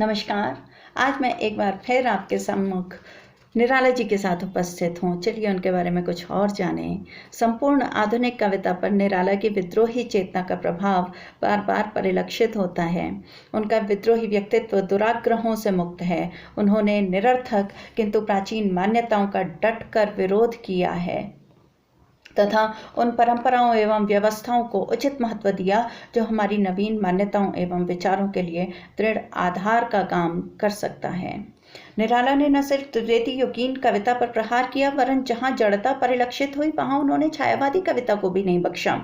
नमस्कार। आज मैं एक बार फिर आपके सम्मुख निराला जी के साथ उपस्थित हूँ। चलिए उनके बारे में कुछ और जानें। संपूर्ण आधुनिक कविता पर निराला की विद्रोही चेतना का प्रभाव बार बार परिलक्षित होता है। उनका विद्रोही व्यक्तित्व दुराग्रहों से मुक्त है। उन्होंने निरर्थक किंतु प्राचीन मान्यताओं का डटकर विरोध किया है तथा उन परंपराओं एवं व्यवस्थाओं को उचित महत्व दिया जो हमारी नवीन मान्यताओं एवं विचारों के लिए दृढ़ आधार का काम कर सकता है। निराला ने न सिर्फ द्विवेदी युगीन कविता पर प्रहार किया, वरन जहां जड़ता परिलक्षित हुई वहां उन्होंने छायावादी कविता को भी नहीं बख्शा।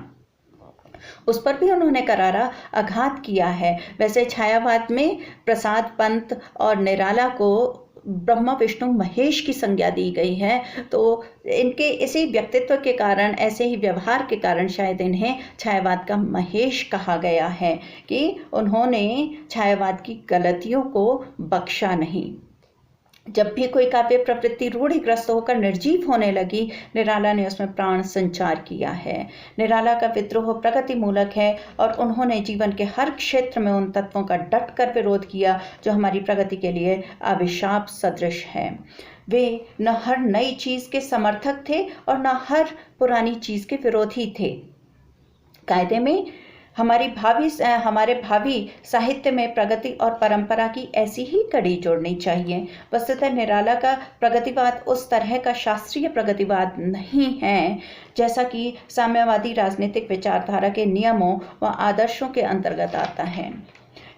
उस पर भी उन्होंने करारा आघात किया है। वैसे छायावाद में प्रसाद पंत और निराला को ब्रह्मा विष्णु महेश की संज्ञा दी गई है, तो इनके इसी व्यक्तित्व के कारण, ऐसे ही व्यवहार के कारण शायद इन्हें छायावाद का महेश कहा गया है कि उन्होंने छायावाद की गलतियों को बख्शा नहीं। जब भी कोई काव्य प्रवृत्ति रूढ़िग्रस्त होकर निर्जीव होने लगी, निराला ने उसमें प्राण संचार किया है। निराला का विद्रोह प्रगति मूलक है और उन्होंने जीवन के हर क्षेत्र में उन तत्वों का डटकर विरोध किया जो हमारी प्रगति के लिए अभिशाप सदृश है। वे न हर नई चीज के समर्थक थे और न हर पुरानी चीज के विरोधी थे। कायदे में हमारे भावी साहित्य में प्रगति और परंपरा की ऐसी ही कड़ी जोड़नी चाहिए। वस्तुतः निराला का प्रगतिवाद उस तरह का शास्त्रीय प्रगतिवाद नहीं है जैसा कि साम्यवादी राजनीतिक विचारधारा के नियमों व आदर्शों के अंतर्गत आता है।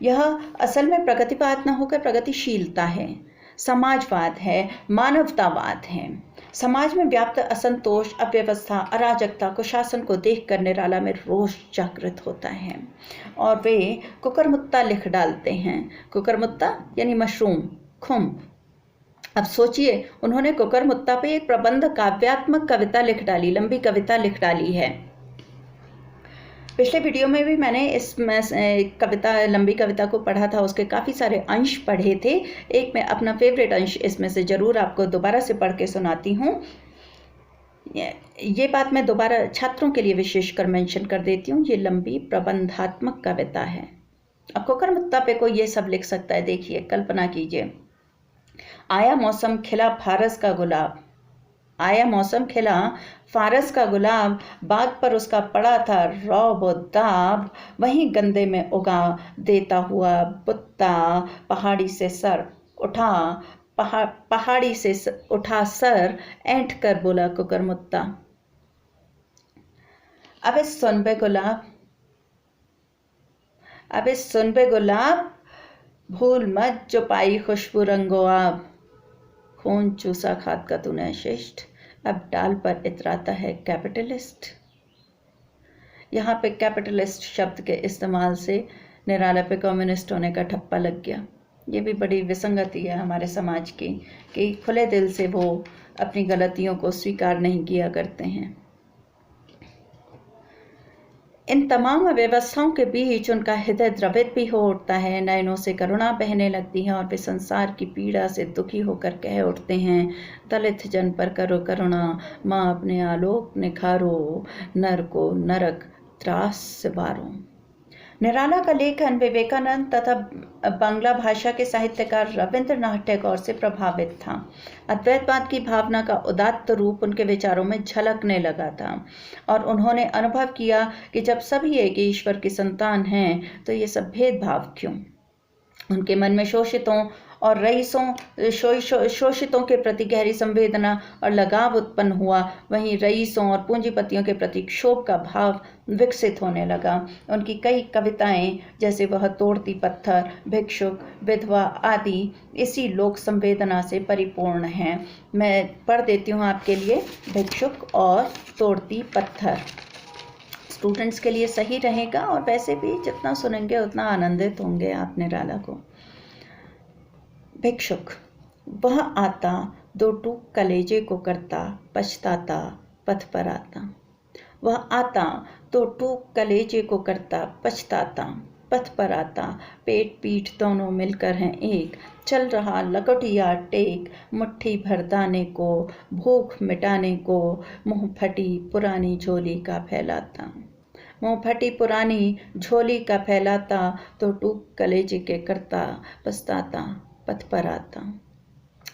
यह असल में प्रगतिवाद न होकर प्रगतिशीलता है, समाजवाद है, मानवतावाद है। समाज में व्याप्त असंतोष, अव्यवस्था, अराजकता, कुशासन को देखकर निराला में रोष जागृत होता है और वे कुकरमुत्ता लिख डालते हैं। कुकरमुत्ता यानी मशरूम, खुम्ब। अब सोचिए, उन्होंने कुकरमुत्ता पे एक प्रबंध काव्यात्मक कविता लिख डाली, लंबी कविता लिख डाली है। पिछले वीडियो में भी मैंने इस लंबी कविता को पढ़ा था, उसके काफ़ी सारे अंश पढ़े थे। एक मैं अपना फेवरेट अंश इसमें से ज़रूर आपको दोबारा से पढ़ के सुनाती हूँ। ये बात मैं दोबारा छात्रों के लिए विशेषकर मेंशन कर देती हूँ। ये लंबी प्रबंधात्मक कविता है। अब कुकरमुत्ता पे कोई ये सब लिख सकता है। देखिए, कल्पना कीजिए। आया मौसम खिला फारस का गुलाब, आया मौसम खिला फारस का गुलाब, बाग पर उसका पड़ा था रौब व दाब, वहीं गंदे में उगा देता हुआ बुत्ता, पहाड़ी से उठा सर ऐंठ कर बोला कुकरमुत्ता। अब इस सुनबे गुलाब, भूल मत जो पाई खुशबू रंगो आब, खून चूसा खाद का तूने शिष्ट, अब डाल पर इतराता है कैपिटलिस्ट। यहाँ पे कैपिटलिस्ट शब्द के इस्तेमाल से निराला पे कम्युनिस्ट होने का ठप्पा लग गया। ये भी बड़ी विसंगति है हमारे समाज की कि खुले दिल से वो अपनी गलतियों को स्वीकार नहीं किया करते हैं। इन तमाम व्यवस्थाओं के बीच उनका हृदय द्रवित भी हो उठता है, नयनों से करुणा बहने लगती है और वे संसार की पीड़ा से दुखी होकर कह उठते हैं, दलित जन पर करो करुणा, माँ अपने आलोक निखारो, नर को नरक त्रास से वारो। निराला का लेखन विवेकानंद तथा बांग्ला भाषा के साहित्यकार रविंद्रनाथ टैगोर से प्रभावित था। अद्वैतवाद की भावना का उदात्त रूप उनके विचारों में झलकने लगा था और उन्होंने अनुभव किया कि जब सभी एक ईश्वर की संतान हैं तो ये सब भेदभाव क्यों। उनके मन में शोषितों और शोषितों के प्रति गहरी संवेदना और लगाव उत्पन्न हुआ। वहीं रईसों और पूंजीपतियों के प्रति क्षोभ का भाव विकसित होने लगा। उनकी कई कविताएं, जैसे वह तोड़ती पत्थर, भिक्षुक, विधवा आदि, इसी लोक संवेदना से परिपूर्ण हैं। मैं पढ़ देती हूँ आपके लिए भिक्षुक और तोड़ती पत्थर। स्टूडेंट्स के लिए सही रहेगा और वैसे भी जितना सुनेंगे उतना आनंदित होंगे आप निराला को। भिक्षुक। वह आता दो टूक कलेजे को करता, पछताता पथ पर आता। वह आता तो टूक कलेजे को करता, पछताता पथ पर आता। पेट पीठ दोनों मिलकर हैं एक, चल रहा लकटिया टेक, मुट्ठी भर दाने को, भूख मिटाने को, मुंह फटी पुरानी झोली का फैलाता। मुँह फटी पुरानी झोली का फैलाता, तो टूक कलेजे के करता पछताता पथ पर आता।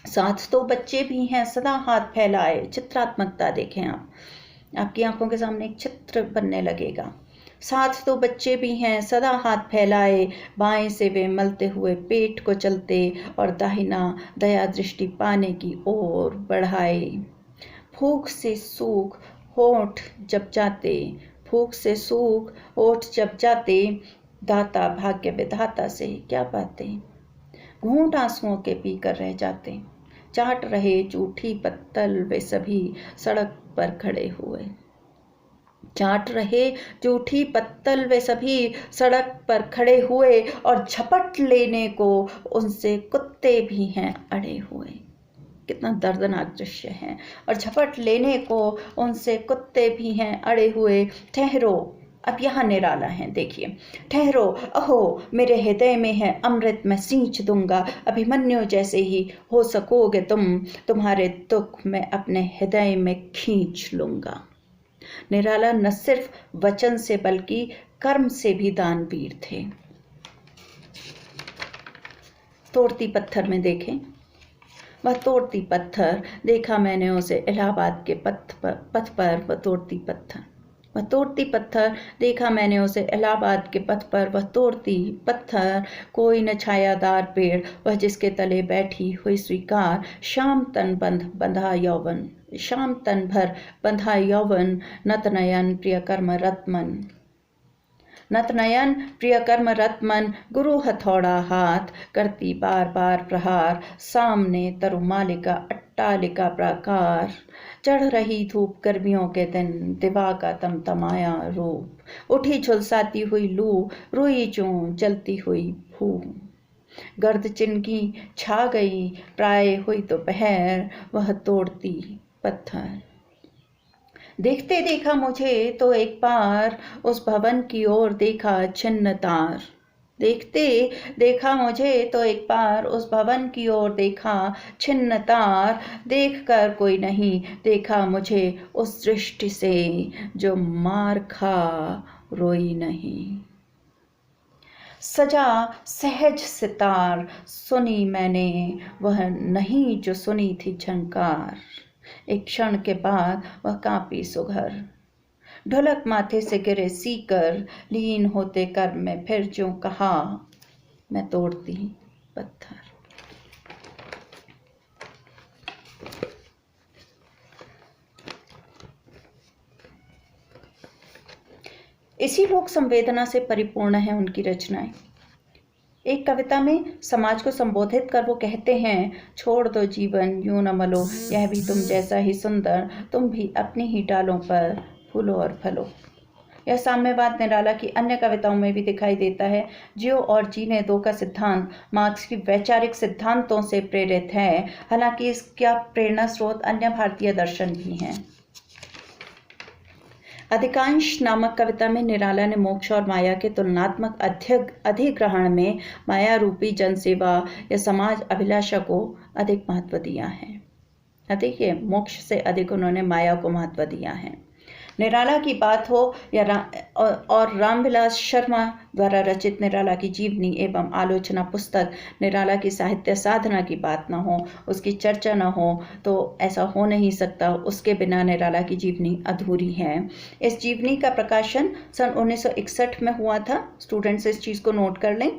साथ तो बच्चे भी हैं सदा हाथ फैलाए। चित्रात्मकता देखें आप, आपकी आंखों के सामने एक चित्र बनने लगेगा। साथ तो बच्चे भी हैं सदा हाथ फैलाए, बाएं से वे मलते हुए पेट को चलते और दाहिना दया दृष्टि पाने की ओर बढ़ाए। भूख से सूख होठ जब जाते, भूख से सूख होठ जब जाते, दाता भाग्य विधाता से क्या पाते। घूंट आंसुओं के पी कर रह जाते, चाट रहे जूठी पत्तल वे सभी सड़क पर खड़े हुए। चाट रहे जूठी पत्तल वे सभी सड़क पर खड़े हुए, और झपट लेने को उनसे कुत्ते भी हैं अड़े हुए। कितना दर्दनाक दृश्य है। और झपट लेने को उनसे कुत्ते भी हैं अड़े हुए। ठहरो, अब यहाँ निराला है, देखिए। ठहरो, अहो मेरे हृदय में है अमृत मैं सींच दूंगा, अभिमन्यु जैसे ही हो सकोगे तुम, तुम्हारे दुख मैं अपने हृदय में खींच लूंगा। निराला न सिर्फ वचन से बल्कि कर्म से भी दानवीर थे। तोड़ती पत्थर में देखें, वह तोड़ती पत्थर, देखा मैंने उसे इलाहाबाद के पथ पर वह तोड़ती पत्थर। वह तोड़ती पत्थर, देखा मैंने उसे इलाहाबाद के पथ पर वह तोड़ती पत्थर। कोई न छायादार पेड़ वह जिसके तले बैठी हुई स्वीकार, शाम तन बंधा यौवन, शाम तन भर बंधा यौवन, नतनयन प्रियकर्म रत्मन, नतनयन प्रियकर्म रत्मन, गुरु हथौड़ा हाथ करती बार बार प्रहार, सामने तरुमालिका अट्टालिका प्राकार। चढ़ रही धूप गर्मियों के दिन, दिवा का तमतमाया रूप, उठी झुलसाती हुई लू, रुई चूं जलती हुई भू, गर्द चिनकी छा गई प्राय हुई दोपहर, वह तोड़ती पत्थर। देखते देखा मुझे तो एक बार उस भवन की ओर देखा छिन्न तार, देखते देखा मुझे तो एक बार उस भवन की ओर देखा छिन्न तार, देख कर कोई नहीं देखा मुझे उस दृष्टि से, जो मार खा रोई नहीं। सजा सहज सितार सुनी मैंने, वह नहीं जो सुनी थी झंकार, एक क्षण के बाद वह कांपी सुघर। ढोलक माथे से गिरे सीकर, लीन होते कर में फिर जो कहा, मैं तोड़ती पत्थर। इसी लोक संवेदना से परिपूर्ण है उनकी रचनाएं। एक कविता में समाज को संबोधित कर वो कहते हैं, छोड़ दो जीवन यूं न मलो, यह भी तुम जैसा ही सुंदर, तुम भी अपनी ही डालों पर फूलो और फलो। यह साम्यवाद निराला की अन्य कविताओं में भी दिखाई देता है। जियो और जीने दो का सिद्धांत मार्क्स की वैचारिक सिद्धांतों से प्रेरित है, हालांकि इसका प्रेरणा स्रोत अन्य भारतीय दर्शन भी हैं। अधिकांश नामक कविता में निराला ने मोक्ष और माया के तुलनात्मक अधिग्रहण में माया रूपी जनसेवा या समाज अभिलाषा को अधिक महत्व दिया है। देखिए, मोक्ष से अधिक उन्होंने माया को महत्व दिया है। निराला की बात हो या और रामविलास शर्मा द्वारा रचित निराला की जीवनी एवं आलोचना पुस्तक निराला की साहित्य साधना की बात न हो, उसकी चर्चा न हो, तो ऐसा हो नहीं सकता। उसके बिना निराला की जीवनी अधूरी है। इस जीवनी का प्रकाशन सन 1961 में हुआ था। स्टूडेंट्स इस चीज़ को नोट कर लें।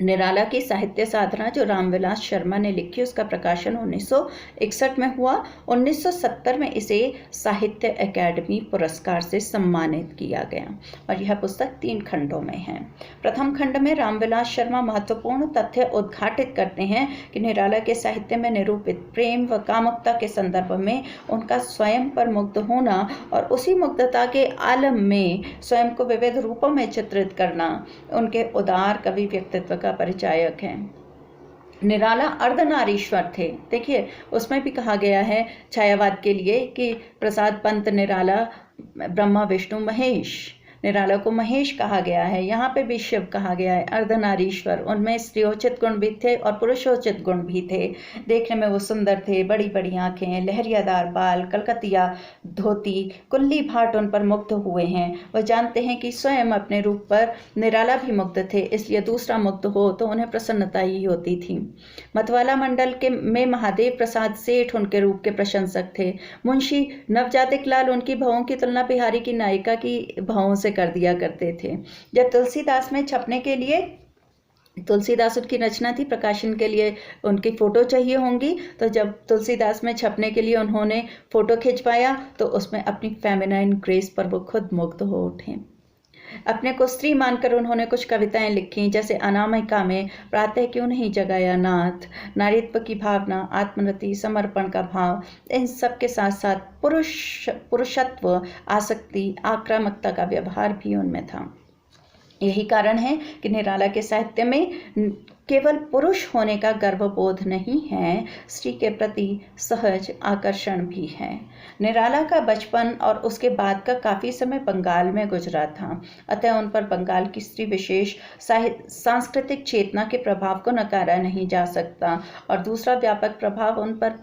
निराला की साहित्य साधना जो रामविलास शर्मा ने लिखी, उसका प्रकाशन 1961 में हुआ। 1970 में इसे साहित्य अकादमी पुरस्कार से सम्मानित किया गया और यह पुस्तक 3 खंडों में है। प्रथम खंड में रामविलास शर्मा महत्वपूर्ण तथ्य उद्घाटित करते हैं कि निराला के साहित्य में निरूपित प्रेम व कामुकता के संदर्भ में उनका स्वयं पर मुग्ध होना और उसी मुग्धता के आलम में स्वयं को विविध रूपों में चित्रित करना उनके उदार कवि व्यक्तित्व का परिचायक है। निराला अर्धनारीश्वर थे। देखिए, उसमें भी कहा गया है छायावाद के लिए कि प्रसाद पंत निराला ब्रह्मा विष्णु महेश। निराला को महेश कहा गया है, यहाँ पे भी शिव कहा गया है, अर्धनारीश्वर। उनमें स्त्रियोचित गुण भी थे और पुरुषोचित गुण भी थे। देखने में वो सुंदर थे, बड़ी बड़ी आंखें, लहरियादार बाल, कलकतिया धोती, कुल्ली भाट उन पर मुग्ध हुए हैं। वह जानते हैं कि स्वयं अपने रूप पर निराला भी मुग्ध थे, इसलिए दूसरा मुग्ध हो तो उन्हें प्रसन्नता ही होती थी। मतवाला मंडल के में महादेव प्रसाद सेठ उनके रूप के प्रशंसक थे। मुंशी नवजातिक लाल उनकी भावों की तुलना बिहारी की नायिका की भावों से कर दिया करते थे। जब तुलसीदास में छपने के लिए तुलसीदास उनकी रचना थी, प्रकाशन के लिए उनकी फ़ोटो चाहिए होंगी, तो जब तुलसीदास में छपने के लिए उन्होंने फ़ोटो खिंचवाया तो उसमें अपनी फेमिनाइन ग्रेस पर वो खुद मुग्ध हो उठे। अपने को स्त्री मानकर उन्होंने कुछ कविताएं लिखी, जैसे अनामिका में प्रातः क्यों नहीं जगाया नाथ, नारीत्व की भावना, आत्मरति, समर्पण का भाव, इन सब के साथ साथ पुरुषत्व, आसक्ति, आक्रामकता का व्यवहार भी उनमें था। यही कारण है कि निराला के साहित्य में केवल पुरुष होने का गर्वबोध नहीं है, स्त्री के प्रति सहज आकर्षण भी है। निराला का बचपन और उसके बाद का काफ़ी समय बंगाल में गुजरा था, अतः उन पर बंगाल की स्त्री विशेष सांस्कृतिक चेतना के प्रभाव को नकारा नहीं जा सकता। और दूसरा व्यापक प्रभाव उन पर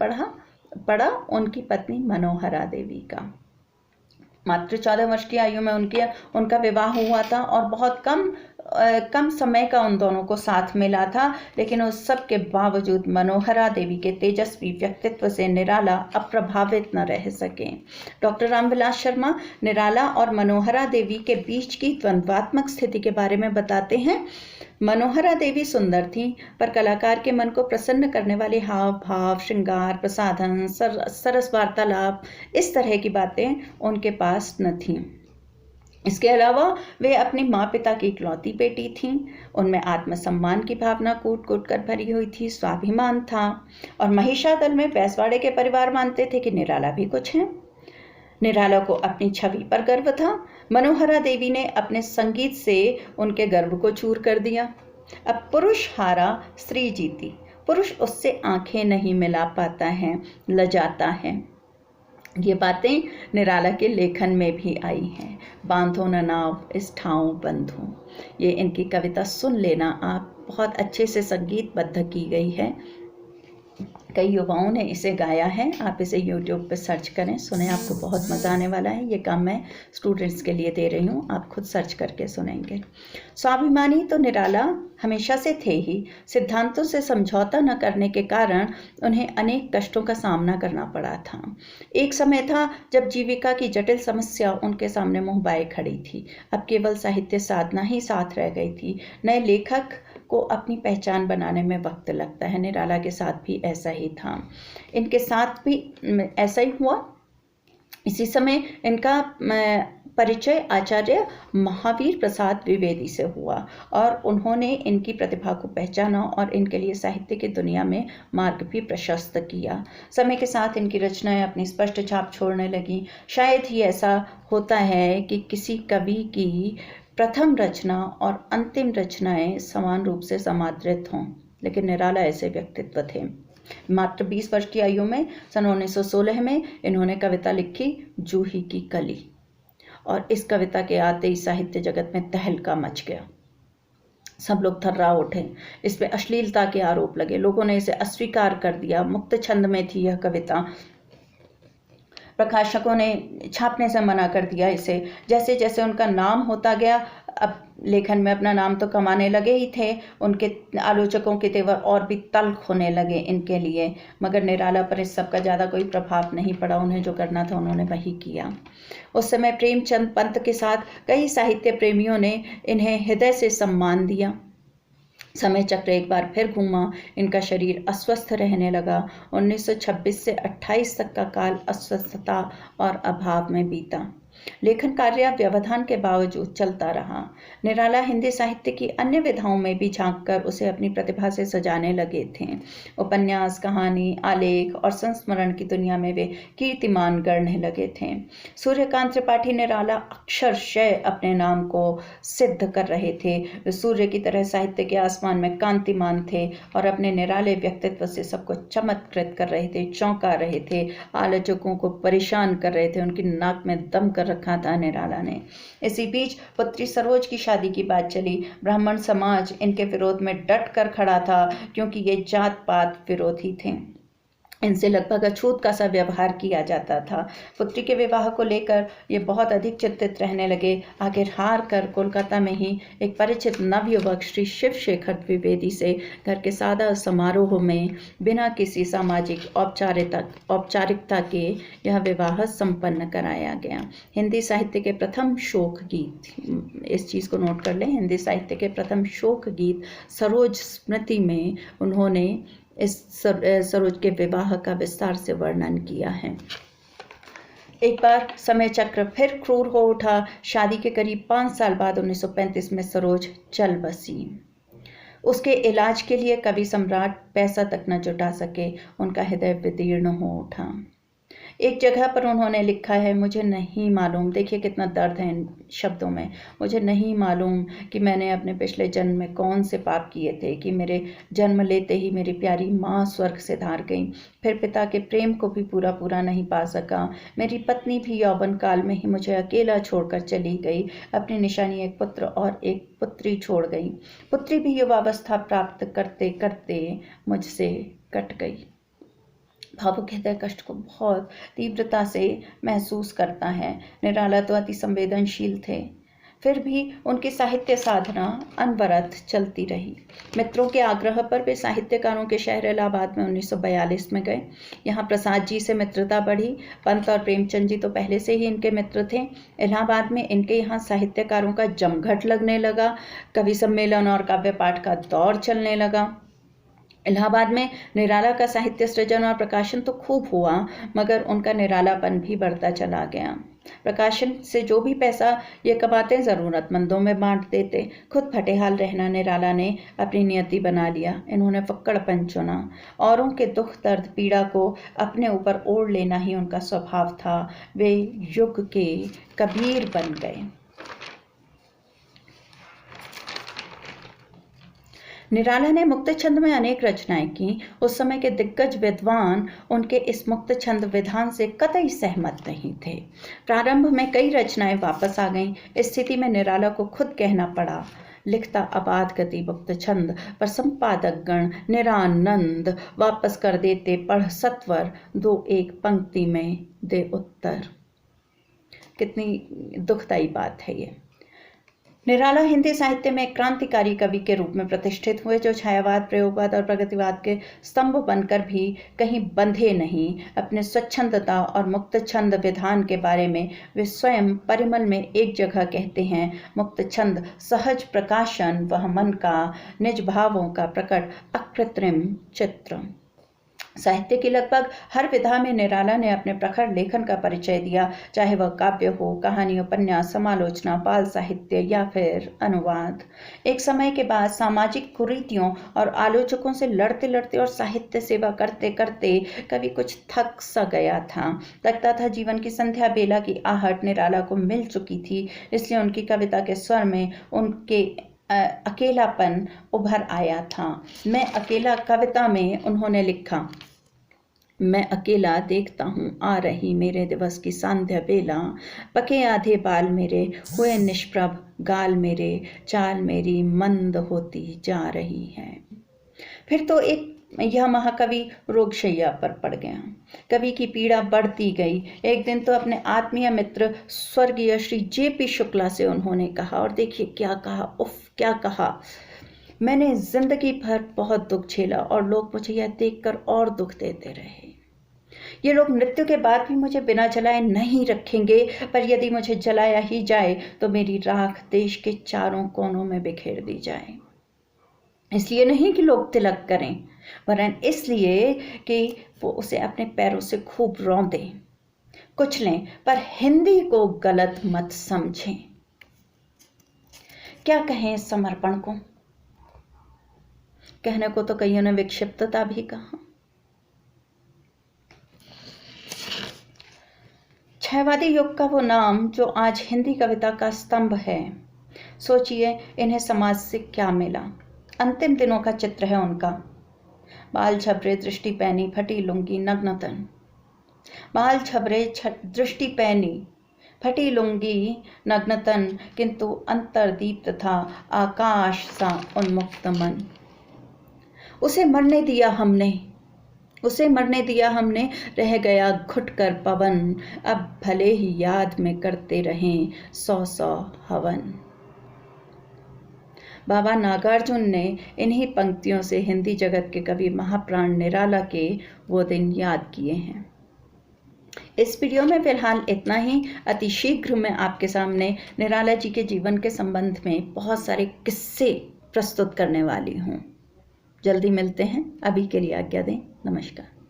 पड़ा उनकी पत्नी मनोहरा देवी का। मात्र 14 वर्ष की आयु में उनका विवाह हुआ था और बहुत कम समय का उन दोनों को साथ मिला था, लेकिन उस सब के बावजूद मनोहरा देवी के तेजस्वी व्यक्तित्व से निराला अप्रभावित न रह सके। डॉक्टर रामविलास शर्मा निराला और मनोहरा देवी के बीच की द्वंद्वात्मक स्थिति के बारे में बताते हैं। मनोहरा देवी सुंदर थी, पर कलाकार के मन को प्रसन्न करने वाले हाव भाव, श्रृंगार, प्रसाधन, सरस वार्तालाप, इस तरह की बातें उनके पास न थीं। इसके अलावा वे अपनी माँ पिता की इकलौती बेटी थीं। उनमें आत्मसम्मान की भावना कूट कूट कर भरी हुई थी, स्वाभिमान था, और महिषादल में बैसवाड़े के परिवार मानते थे कि निराला भी कुछ है। निराला को अपनी छवि पर गर्व था। मनोहरा देवी ने अपने संगीत से उनके गर्व को चूर कर दिया। अब पुरुष हारा, स्त्री जीती। पुरुष उससे आंखें नहीं मिला पाता है, लजाता है। ये बातें निराला के लेखन में भी आई हैं। बांधो न नाव इस ठाव बंधु, ये इनकी कविता सुन लेना आप, बहुत अच्छे से संगीतबद्ध की गई है। कई युवाओं ने इसे गाया है, आप इसे YouTube पे सर्च करें, सुने, आपको बहुत मज़ा आने वाला है। ये काम मैं स्टूडेंट्स के लिए दे रही हूँ, आप खुद सर्च करके सुनेंगे। स्वाभिमानी तो निराला हमेशा से थे ही। सिद्धांतों से समझौता न करने के कारण उन्हें अनेक कष्टों का सामना करना पड़ा था। एक समय था जब जीविका की जटिल समस्या उनके सामने मुँह बाए खड़ी थी। अब केवल साहित्य साधना ही साथ रह गई थी। नए लेखक को अपनी पहचान बनाने में वक्त लगता है। निराला के साथ भी ऐसा ही था, इनके साथ भी ऐसा ही हुआ। इसी समय इनका परिचय आचार्य महावीर प्रसाद द्विवेदी से हुआ और उन्होंने इनकी प्रतिभा को पहचाना और इनके लिए साहित्य की दुनिया में मार्ग भी प्रशस्त किया। समय के साथ इनकी रचनाएं अपनी स्पष्ट छाप छोड़ने लगी। शायद ही ऐसा होता है कि किसी कवि की प्रथम रचना और अंतिम रचनाएं समान रूप से समादृत हों, लेकिन निराला ऐसे व्यक्तित्व थे। मात्र 20 वर्ष की आयु में सन 1916 में इन्होंने कविता लिखी, जूही की कली, और इस कविता के आते ही साहित्य जगत में तहलका मच गया। सब लोग थर्रा उठे, इस पे अश्लीलता के आरोप लगे, लोगों ने इसे अस्वीकार कर दिया। मुक्त छंद में थी यह कविता, प्रकाशकों ने छापने से मना कर दिया इसे। जैसे जैसे उनका नाम होता गया, अब लेखन में अपना नाम तो कमाने लगे ही थे, उनके आलोचकों के तेवर और भी तल्ख होने लगे इनके लिए, मगर निराला पर इस सब का ज़्यादा कोई प्रभाव नहीं पड़ा। उन्हें जो करना था उन्होंने वही किया। उस समय प्रेमचंद पंत के साथ कई साहित्य प्रेमियों ने इन्हें हृदय से सम्मान दिया। समय चक्र एक बार फिर घूमा, इनका शरीर अस्वस्थ रहने लगा। 1926 से 28 तक का काल अस्वस्थता और अभाव में बीता। लेखन कार्य व्यवधान के बावजूद चलता रहा। निराला हिंदी साहित्य की अन्य विधाओं में भी झांककर उसे अपनी प्रतिभा से सजाने लगे थे। उपन्यास, कहानी, आलेख और संस्मरण की दुनिया में वे कीर्तिमान गढ़ने लगे थे। सूर्यकांत त्रिपाठी निराला अक्षरशः अपने नाम को सिद्ध कर रहे थे। वे सूर्य की तरह साहित्य के आसमान में कांतिमान थे और अपने निराले व्यक्तित्व से सबको चमत्कृत कर रहे थे, चौंका रहे थे, आलोचकों को परेशान कर रहे थे, उनकी नाक में दम कर रखा था निराला ने। इसी बीच पुत्री सरोज की शादी की बात चली। ब्राह्मण समाज इनके विरोध में डट कर खड़ा था, क्योंकि ये जात पात विरोधी थे। इनसे लगभग अछूत का सा व्यवहार किया जाता था। पुत्री के विवाह को लेकर ये बहुत अधिक चिंतित रहने लगे। आखिर हार कर कोलकाता में ही एक परिचित नवयुवक श्री शिवशेखर द्विवेदी से घर के सादा समारोह में बिना किसी सामाजिक औपचारिकता के यह विवाह संपन्न कराया गया। हिंदी साहित्य के प्रथम शोक गीत, इस चीज़ को नोट कर लें, हिंदी साहित्य के प्रथम शोक गीत सरोज स्मृति में उन्होंने इस सरोज के विवाह का विस्तार से वर्णन किया है। एक बार समय चक्र फिर क्रूर हो उठा। शादी के करीब 5 साल बाद 1935 में सरोज चल बसी। उसके इलाज के लिए कवि सम्राट पैसा तक न जुटा सके। उनका हृदय विदीर्ण हो उठा। एक जगह पर उन्होंने लिखा है, मुझे नहीं मालूम, देखिए कितना दर्द है इन शब्दों में, मुझे नहीं मालूम कि मैंने अपने पिछले जन्म में कौन से पाप किए थे कि मेरे जन्म लेते ही मेरी प्यारी माँ स्वर्ग से धार गई। फिर पिता के प्रेम को भी पूरा नहीं पा सका। मेरी पत्नी भी यौवन काल में ही मुझे अकेला छोड़कर चली गई। अपनी निशानी एक पुत्र और एक पुत्री छोड़ गई। पुत्री भी युवावस्था प्राप्त करते करते मुझसे कट गई। भावुक हृदय कष्ट को बहुत तीव्रता से महसूस करता है। निराला तो अति संवेदनशील थे, फिर भी उनकी साहित्य साधना अनवरत चलती रही। मित्रों के आग्रह पर वे साहित्यकारों के शहर इलाहाबाद में 1942 में गए। यहाँ प्रसाद जी से मित्रता बढ़ी। पंत और प्रेमचंद जी तो पहले से ही इनके मित्र थे। इलाहाबाद में इनके यहाँ साहित्यकारों का जमघट लगने लगा। कवि सम्मेलन और काव्य पाठ का दौर चलने लगा। इलाहाबाद में निराला का साहित्य सृजन और प्रकाशन तो खूब हुआ, मगर उनका निरालापन भी बढ़ता चला गया। प्रकाशन से जो भी पैसा ये कमाते ज़रूरतमंदों में बांट देते। खुद फटेहाल रहना निराला ने अपनी नियति बना लिया। इन्होंने फक्कड़पन चुना। औरों के दुख दर्द पीड़ा को अपने ऊपर ओढ़ लेना ही उनका स्वभाव था। वे युग के कबीर बन गए। निराला ने मुक्त छंद में अनेक रचनाएं की। उस समय के दिग्गज विद्वान उनके इस मुक्त छंद विधान से कतई सहमत नहीं थे। प्रारंभ में कई रचनाएं वापस आ गईं। इस स्थिति में निराला को खुद कहना पड़ा, लिखता अबाध गति मुक्त छंद पर संपादक गण निरानंद वापस कर देते, पढ़ सत्वर, 2-1 पंक्ति में दे उत्तर। कितनी दुखदायी बात है ये। निराला हिंदी साहित्य में एक क्रांतिकारी कवि के रूप में प्रतिष्ठित हुए, जो छायावाद, प्रयोगवाद और प्रगतिवाद के स्तंभ बनकर भी कहीं बंधे नहीं। अपने स्वच्छंदता और मुक्त छंद विधान के बारे में वे स्वयं परिमल में एक जगह कहते हैं, मुक्त छंद सहज प्रकाशन, वह मन का निज भावों का प्रकट अकृत्रिम चित्र। साहित्य की लगभग हर विधा में निराला ने अपने प्रखर लेखन का परिचय दिया, चाहे वह काव्य हो, कहानी, उपन्यास, समालोचना, बाल साहित्य या फिर अनुवाद। एक समय के बाद सामाजिक कुरीतियों और आलोचकों से लड़ते लड़ते और साहित्य सेवा करते करते कवि कुछ थक सा गया था। लगता था जीवन की संध्या बेला की आहट निराला को मिल चुकी थी, इसलिए उनकी कविता के स्वर में उनके अकेलापन उभर आया था। मैं अकेला कविता में उन्होंने लिखा, मैं अकेला देखता हूँ आ रही मेरे दिवस की सांध्य बेला, पके आधे बाल मेरे हुए निष्प्रभ, गाल मेरे चाल मेरी मंद होती जा रही है। फिर तो यह महाकवि रोगशैया पर पड़ गया। कवि की पीड़ा बढ़ती गई। एक दिन तो अपने आत्मीय मित्र स्वर्गीय श्री J.P. शुक्ला से उन्होंने कहा, और देखिए क्या कहा, उफ क्या कहा, मैंने जिंदगी भर बहुत दुख झेला और लोग मुझे यह देखकर और दुख देते रहे। ये लोग मृत्यु के बाद भी मुझे बिना जलाए नहीं रखेंगे, पर यदि मुझे जलाया ही जाए तो मेरी राख देश के चारों कोनों में बिखेर दी जाए। इसलिए नहीं कि लोग तिलक करें, वरन इसलिए कि वो उसे अपने पैरों से खूब रौंदें, कुचलें, पर हिंदी को गलत मत समझें। क्या कहें इस समर्पण को? कहने को तो कईयों ने विक्षिप्तता भी कहा। छायावादी युग का वो नाम जो आज हिंदी कविता का स्तंभ है, सोचिए इन्हें समाज से क्या मिला। अंतिम दिनों का चित्र है उनका। बाल छबरे, दृष्टि पैनी, फटी लुंगी, नग्न तन। बाल छबरे, दृष्टि पैनी, फटी लुंगी नग्नतन, किंतु अंतर्दीप्त था आकाश सा उन्मुक्त मन। उसे मरने दिया हमने, रह गया घुट कर पवन, अब भले ही याद में करते रहें 100 हवन। बाबा नागार्जुन ने इन्हीं पंक्तियों से हिंदी जगत के कवि महाप्राण निराला के वो दिन याद किए हैं। इस वीडियो में फिलहाल इतना ही। अति शीघ्र मैं आपके सामने निराला जी के जीवन के संबंध में बहुत सारे किस्से प्रस्तुत करने वाली हूँ। जल्दी मिलते हैं, अभी के लिए आज्ञा दें। नमस्कार।